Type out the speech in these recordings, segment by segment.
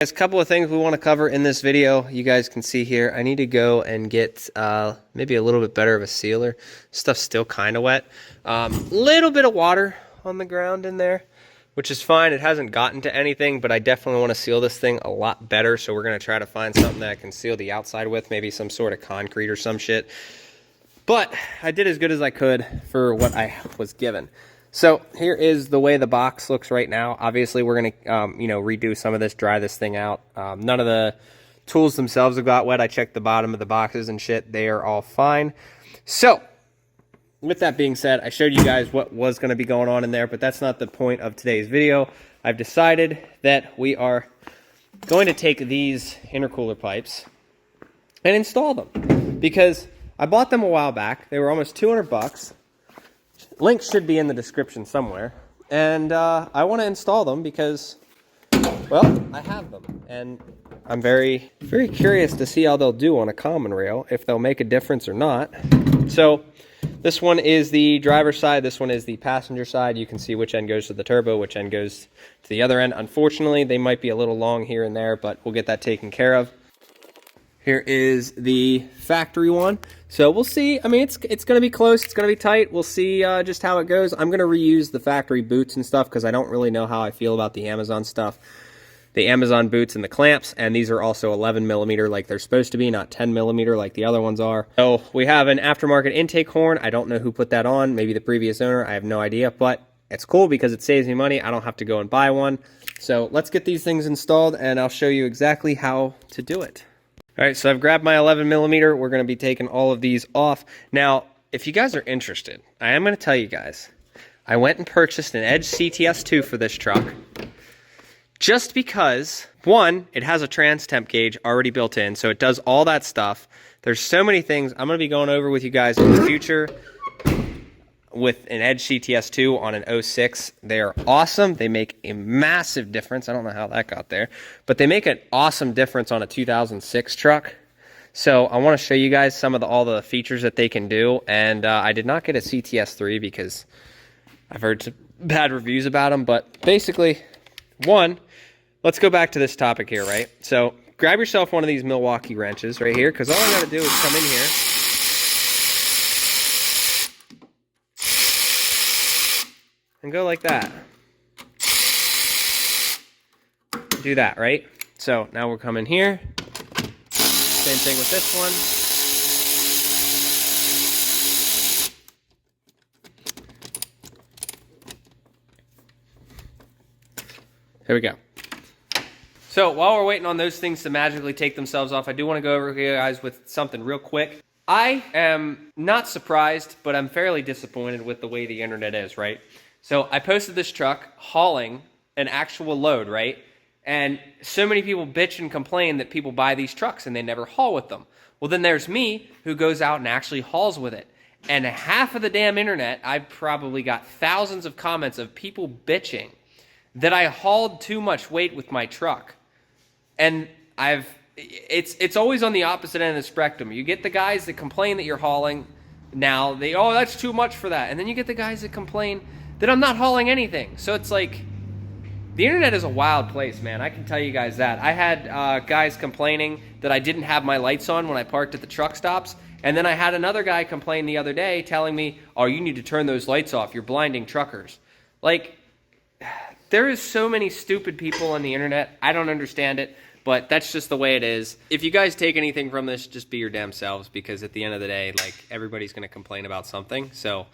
There's a couple of things we want to cover in this video. You guys can see here, I need to go and get maybe a little bit better of a sealer. Stuff's still kind of wet. Little bit of water on the ground in there, which is fine. It hasn't gotten to anything, but I definitely want to seal this thing a lot better. So we're going to try to find something that I can seal the outside with, maybe some sort of concrete or some shit. But I did as good as I could for what I was given. So here is the way the box looks right now. Obviously, we're going to, redo some of this, dry this thing out. None of the tools themselves have got wet. I checked the bottom of the boxes and shit. They are all fine. So with that being said, I showed you guys what was going to be going on in there, but that's not the point of today's video. I've decided that we are going to take these intercooler pipes and install them because I bought them a while back. They were almost 200 bucks. Link should be in the description somewhere. And I want to install them because, well, I have them. And I'm very, very curious to see how they'll do on a common rail, if they'll make a difference or not. So this one is the driver's side. This one is the passenger side. You can see which end goes to the turbo, which end goes to the other end. Unfortunately, they might be a little long here and there, but we'll get that taken care of. Here is the factory one. So we'll see. I mean, it's going to be close. It's going to be tight. We'll see just how it goes. I'm going to reuse the factory boots and stuff because I don't really know how I feel about the Amazon stuff. The Amazon boots and the clamps, and these are also 11 millimeter like they're supposed to be, not 10 millimeter like the other ones are. So we have an aftermarket intake horn. I don't know who put that on. Maybe the previous owner. I have no idea, but it's cool because it saves me money. I don't have to go and buy one. So let's get these things installed, and I'll show you exactly how to do it. All right, so I've grabbed my 11 millimeter. We're going to be taking all of these off. Now, if you guys are interested, I am going to tell you guys, I went and purchased an Edge CTS2 for this truck just because, one, it has a trans temp gauge already built in, so it does all that stuff. There's so many things I'm going to be going over with you guys in the future with an Edge CTS2 on an 06. They are awesome. They make a massive difference. I don't know how that got there, but they make an awesome difference on a 2006 truck. So I want to show you guys some of all the features that they can do. And I did not get a CTS3 because I've heard some bad reviews about them. But basically, one, let's go back to this topic here, right? So grab yourself one of these Milwaukee wrenches right here, because all I got to do is come in here and go like that. Do that, right? So now we're coming here. Same thing with this one. Here we go. So while we're waiting on those things to magically take themselves off, I do want to go over here, guys, with something real quick. I am not surprised, but I'm fairly disappointed with the way the internet is, right? So I posted this truck hauling an actual load, right? And so many people bitch and complain that people buy these trucks and they never haul with them. Well, then there's me who goes out and actually hauls with it. And half of the damn internet, I've probably got thousands of comments of people bitching that I hauled too much weight with my truck. And it's always on the opposite end of the spectrum. You get the guys that complain that you're hauling. Now, oh, that's too much for that. And then you get the guys that complain that I'm not hauling anything. So it's like, the internet is a wild place, man. I can tell you guys that. I had guys complaining that I didn't have my lights on when I parked at the truck stops. And then I had another guy complain the other day telling me, oh, you need to turn those lights off. You're blinding truckers. Like, there is so many stupid people on the internet. I don't understand it, but that's just the way it is. If you guys take anything from this, just be your damn selves, because at the end of the day, like, everybody's going to complain about something. So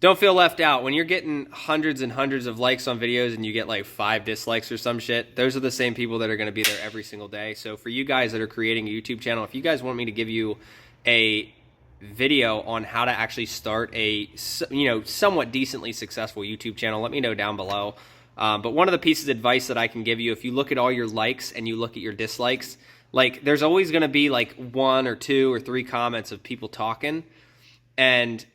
don't feel left out. When you're getting hundreds and hundreds of likes on videos and you get like 5 dislikes or some shit, those are the same people that are going to be there every single day. So for you guys that are creating a YouTube channel, if you guys want me to give you a video on how to actually start a somewhat decently successful YouTube channel, let me know down below. But one of the pieces of advice that I can give you, if you look at all your likes and you look at your dislikes, like, there's always going to be like 1 or 2 or 3 comments of people talking, and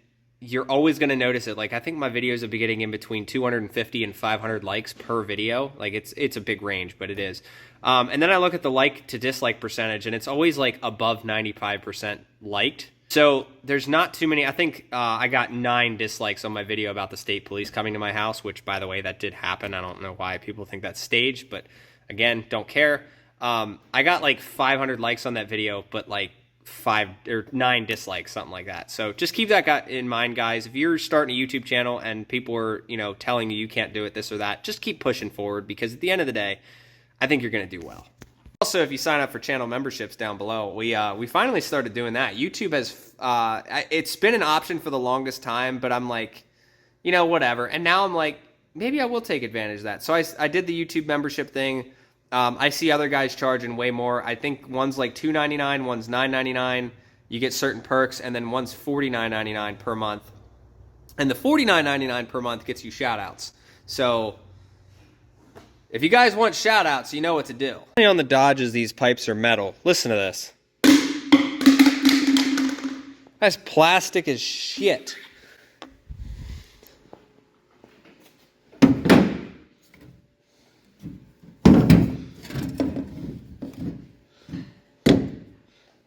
you're always going to notice it. Like, I think my videos have been getting in between 250 and 500 likes per video. Like, it's a big range, but it is. And then I look at the like to dislike percentage, and it's always like above 95% liked. So there's not too many. I think I got 9 dislikes on my video about the state police coming to my house, which, by the way, that did happen. I don't know why people think that's staged, but Again, don't care. I got like 500 likes on that video, but like 5 or 9 dislikes, something like that. So just keep that in mind, guys. If you're starting a YouTube channel and people are, you know, telling you can't do it, this or that, just keep pushing forward, because at the end of the day, I think you're going to do well. Also, if you sign up for channel memberships down below, we finally started doing that. YouTube has, it's been an option for the longest time, but I'm like, you know, whatever. And now I'm like, maybe I will take advantage of that. So I did the YouTube membership thing. I see other guys charging way more. I think one's like $2.99, one's $9.99. You get certain perks, and then one's $49.99 per month. And the $49.99 per month gets you shout-outs. So if you guys want shout-outs, you know what to do. On the Dodges, these pipes are metal. Listen to this. That's plastic as shit.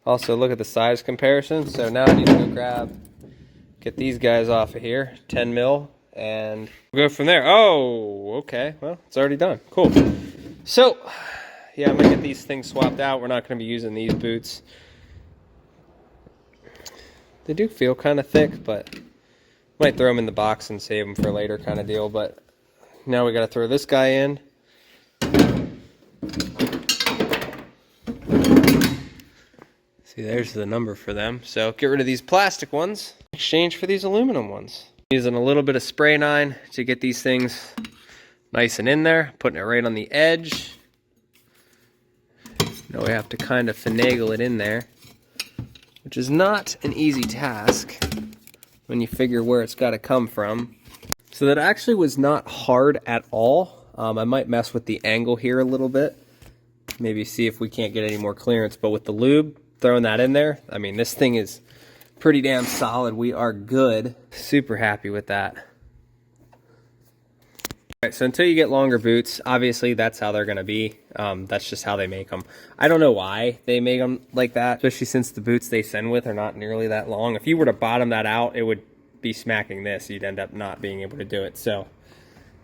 Also, look at the size comparison. So now I need to go get these guys off of here, 10 mil, and we'll go from there. Oh, okay. Well, it's already done. Cool. So, yeah, I'm going to get these things swapped out. We're not going to be using these boots. They do feel kind of thick, but might throw them in the box and save them for later kind of deal. But now we got to throw this guy in. See, there's the number for them. So get rid of these plastic ones, exchange for these aluminum ones. Using a little bit of spray nine to get these things nice and in there, putting it right on the edge. Now we have to kind of finagle it in there, which is not an easy task when you figure where it's got to come from. So that actually was not hard at all. I might mess with the angle here a little bit, maybe see if we can't get any more clearance, but with the lube, throwing that in there, I mean, this thing is pretty damn solid. We are good. Super happy with that. Alright, so until you get longer boots, obviously that's how they're going to be. That's just how they make them. I don't know why they make them like that, especially since the boots they send with are not nearly that long. If you were to bottom that out, it would be smacking this. You'd end up not being able to do it. So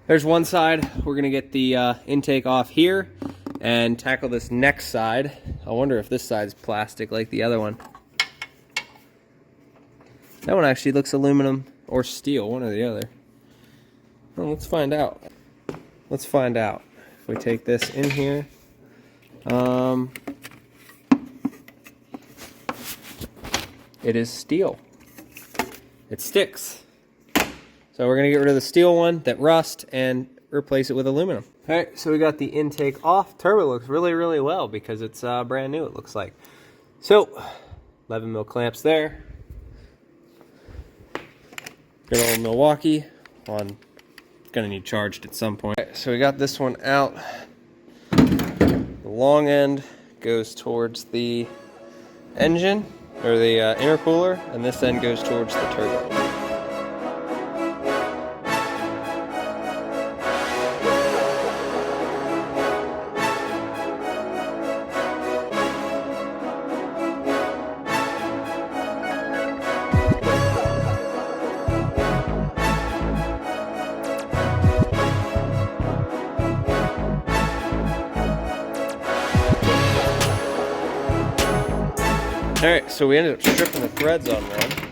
there's one side. We're going to get the intake off here and tackle this next side. I wonder if this side's plastic like the other one. That one actually looks aluminum or steel, one or the other. Well, let's find out. Let's find out. If we take this in here, it is steel. It sticks. So we're gonna get rid of the steel one that rust and replace it with aluminum. All right, so we got the intake off. Turbo looks really, really well because it's brand new, it looks like. So, 11 mil clamps there. Good old Milwaukee on, gonna need charged at some point. So we got this one out. The long end goes towards the engine, or the intercooler, and this end goes towards the turbo. Alright, so we ended up stripping the threads on one.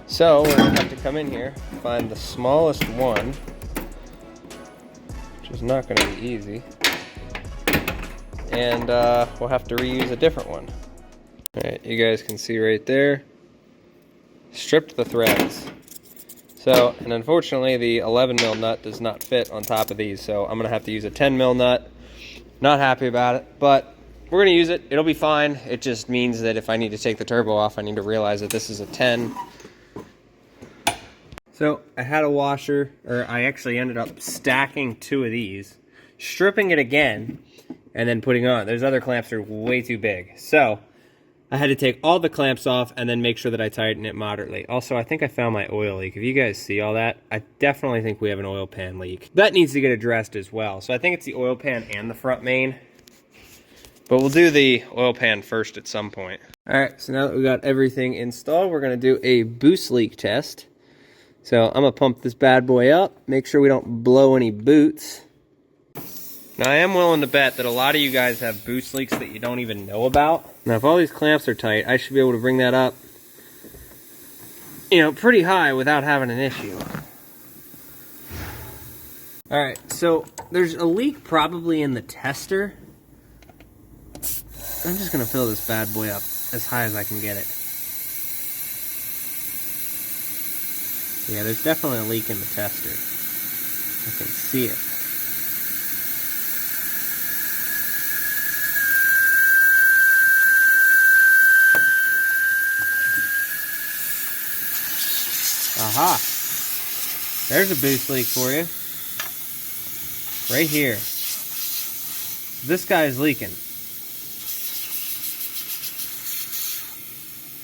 So we're going to have to come in here, find the smallest one, which is not going to be easy, and we'll have to reuse a different one. Alright, you guys can see right there, stripped the threads. So, and unfortunately the 11 mil nut does not fit on top of these, so I'm going to have to use a 10 mil nut. Not happy about it, but we're going to use it. It'll be fine. It just means that if I need to take the turbo off, I need to realize that this is a 10. So I had a washer, or I actually ended up stacking 2 of these, stripping it again, and then putting it on. Those other clamps are way too big. So I had to take all the clamps off and then make sure that I tighten it moderately. Also, I think I found my oil leak. If you guys see all that, I definitely think we have an oil pan leak. That needs to get addressed as well. So I think it's the oil pan and the front main. But we'll do the oil pan first at some point. Alright, so now that we got everything installed, we're going to do a boost leak test. So I'm going to pump this bad boy up, make sure we don't blow any boots. Now I am willing to bet that a lot of you guys have boost leaks that you don't even know about. Now if all these clamps are tight, I should be able to bring that up, you know, pretty high without having an issue. Alright, so there's a leak probably in the tester. I'm just going to fill this bad boy up as high as I can get it. Yeah, there's definitely a leak in the tester. I can see it. Aha! There's a boost leak for you. Right here. This guy is leaking.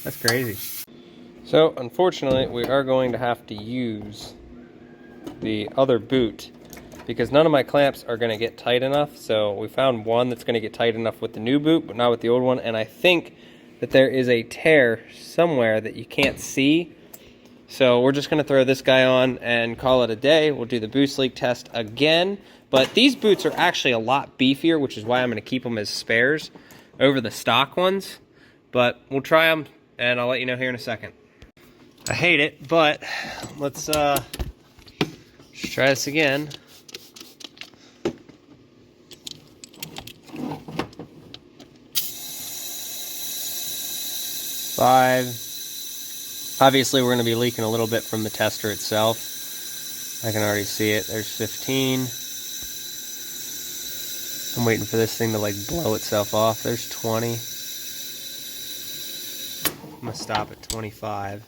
That's crazy. So, unfortunately, we are going to have to use the other boot because none of my clamps are going to get tight enough. So, we found one that's going to get tight enough with the new boot, but not with the old one. And I think that there is a tear somewhere that you can't see. So, we're just going to throw this guy on and call it a day. We'll do the boost leak test again. But these boots are actually a lot beefier, which is why I'm going to keep them as spares over the stock ones. But we'll try them, and I'll let you know here in a second. I hate it, but let's just try this again. Five. Obviously, we're going to be leaking a little bit from the tester itself. I can already see it. There's 15. I'm waiting for this thing to like blow itself off. There's 20. I'm going to stop at 25.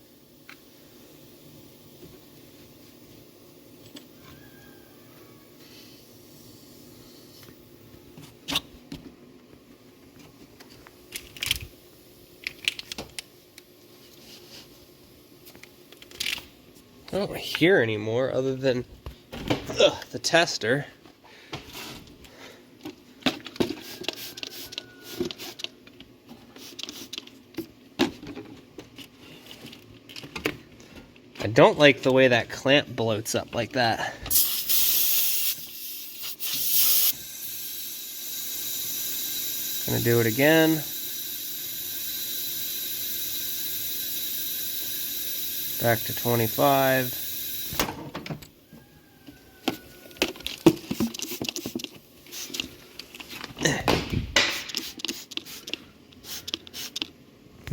I don't hear anymore other than the tester. I don't like the way that clamp bloats up like that. Gonna do it again. Back to 25.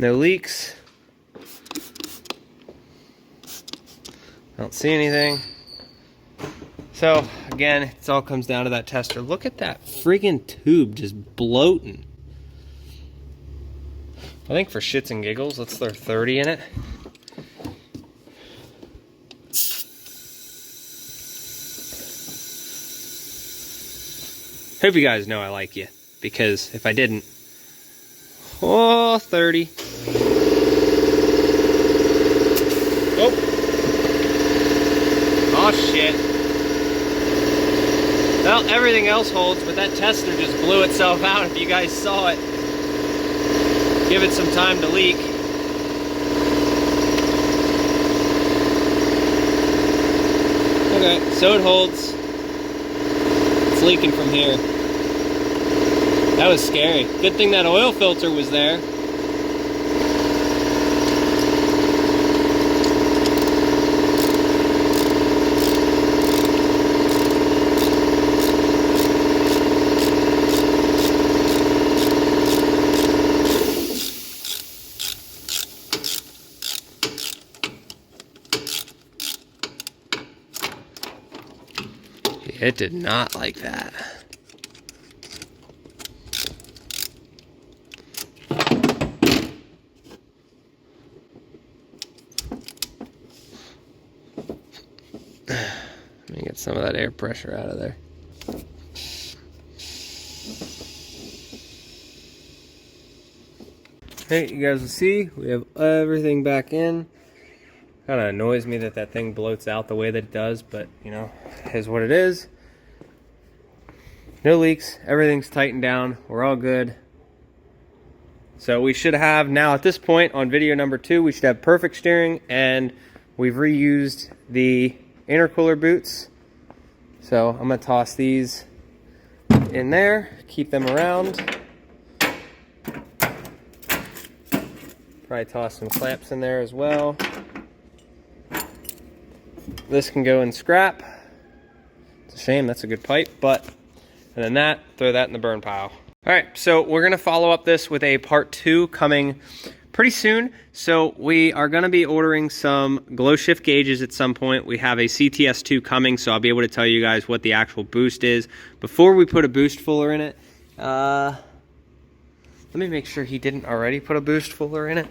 No leaks. Don't see anything. So, again, it all comes down to that tester. Look at that friggin' tube just bloating. I think for shits and giggles, let's throw 30 in it. Hope you guys know I like you, because if I didn't, oh, 30. Oh. Oh, shit. Well, everything else holds, but that tester just blew itself out if you guys saw it. Give it some time to leak. Okay, so it holds. It's leaking from here. That was scary. Good thing that oil filter was there. It did not like that. Let me get some of that air pressure out of there. Hey, you guys will see we have everything back in. Kind of annoys me that that thing bloats out the way that it does, but you know, is what it is. No leaks, everything's tightened down, we're all good. So we should have now at this point on video number 2, we should have perfect steering, and we've reused the intercooler boots. So I'm gonna toss these in there, keep them around. Probably toss some clamps in there as well. This can go in scrap. It's a shame, that's a good pipe, but, and then that, throw that in the burn pile. All right, so we're gonna follow up this with a part 2 coming pretty soon. So we are gonna be ordering some glow shift gauges at some point. We have a CTS2 coming, so I'll be able to tell you guys what the actual boost is. Before we put a boost fuller in it, let me make sure he didn't already put a boost fuller in it.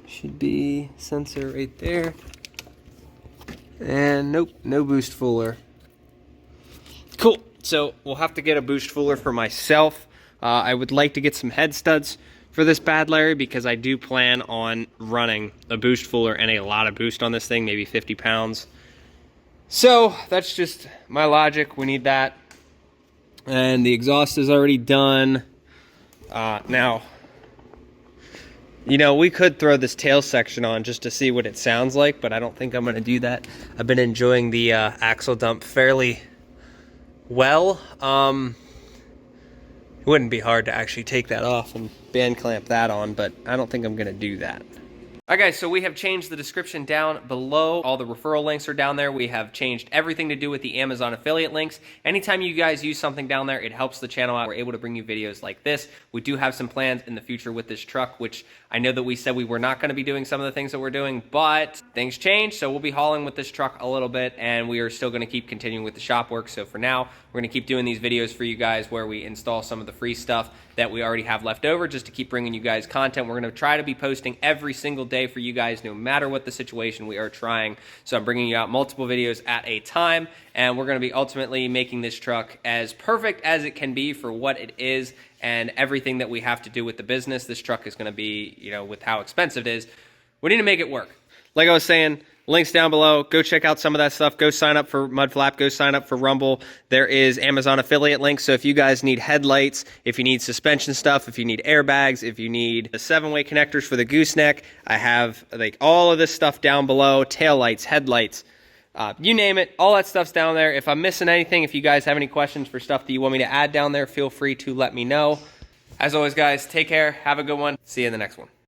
Should be sensor right there. And nope, no boost fuller. Cool, so we'll have to get a boost fuller for myself. I would like to get some head studs for this bad Larry because I do plan on running a boost fuller and a lot of boost on this thing, maybe 50 pounds. So that's just my logic, we need that. And the exhaust is already done. Now, you know, we could throw this tail section on just to see what it sounds like, but I don't think I'm gonna do that. I've been enjoying the axle dump fairly well. It wouldn't be hard to actually take that off and band clamp that on, but I don't think I'm gonna do that. All right guys, so we have changed the description down below. All the referral links are down there. We have changed everything to do with the Amazon affiliate links. Anytime you guys use something down there, it helps the channel out. We're able to bring you videos like this. We do have some plans in the future with this truck, which I know that we said we were not gonna be doing some of the things that we're doing, but things change, so we'll be hauling with this truck a little bit, and we are still gonna keep continuing with the shop work. So for now, we're gonna keep doing these videos for you guys where we install some of the free stuff that we already have left over just to keep bringing you guys content. We're gonna try to be posting every single day for you guys, no matter what the situation. We are trying. So I'm bringing you out multiple videos at a time, and we're gonna be ultimately making this truck as perfect as it can be for what it is and everything that we have to do with the business. This truck is gonna be, you know, with how expensive it is, we need to make it work. Like I was saying, links down below. Go check out some of that stuff. Go sign up for Mudflap. Go sign up for Rumble. There is Amazon affiliate links. So if you guys need headlights, if you need suspension stuff, if you need airbags, if you need the 7-way connectors for the gooseneck, I have like all of this stuff down below. Taillights, headlights, you name it. All that stuff's down there. If I'm missing anything, if you guys have any questions for stuff that you want me to add down there, feel free to let me know. As always, guys, take care. Have a good one. See you in the next one.